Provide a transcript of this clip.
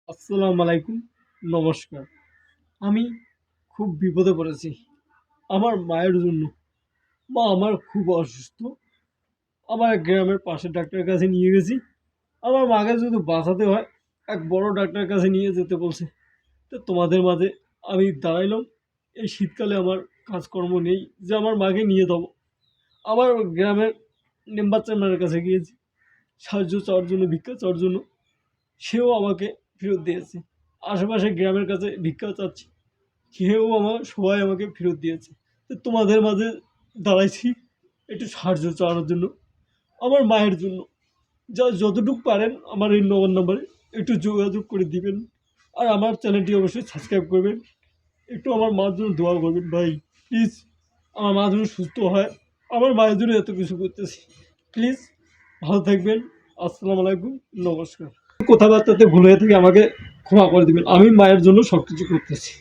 আসসালামু আলাইকুম, নমস্কার। আমি খুব বিপদে পড়েছি আমার মায়ের জন্য। মা আমার খুব অসুস্থ। আমার গ্রামের পাশের ডাক্তারের কাছে নিয়ে গেছি। আমার মাকে যদি বাঁচাতে হয়, এক বড় ডাক্তারের কাছে নিয়ে যেতে বলছে। তো তোমাদের মাঝে আমি দাঁড়াইলাম। এই শীতকালে আমার কাজকর্ম নেই যে আমার মাকে নিয়ে যাবো। আমার গ্রামের মেম্বার চেয়ারম্যানের কাছে গিয়েছি সাহায্য চাওয়ার জন্য, ভিক্ষা চাওয়ার জন্য। সেও আমাকে ফেরত দিয়েছে। আশেপাশে গ্রামের কাছে ভিক্ষা চাচ্ছি, সেও সবাই আমাকে ফেরত দিয়েছে। তো তোমাদের মাঝে দাঁড়াইছি একটু সাহায্য চাওয়ানোর জন্য, আমার মায়ের জন্য। যা যতটুকু পারেন আমার এই নগদ নাম্বারে একটু যোগাযোগ করে দিবেন। আর আমার চ্যানেলটি অবশ্যই সাবস্ক্রাইব করবেন। একটু আমার মার জন্য দোয়া করবেন ভাই, প্লিজ। আমার মা যেন সুস্থ হয়, আমার মায়ের জন্য এত কিছু করতেছি। প্লিজ ভালো থাকবেন। আসসালামু আলাইকুম, নমস্কার। কথাবার্তাতে ভুল হয়ে থেকে আমাকে ক্ষমা করে দিবেন। আমি মায়ের জন্য সব কিছু করতেছি।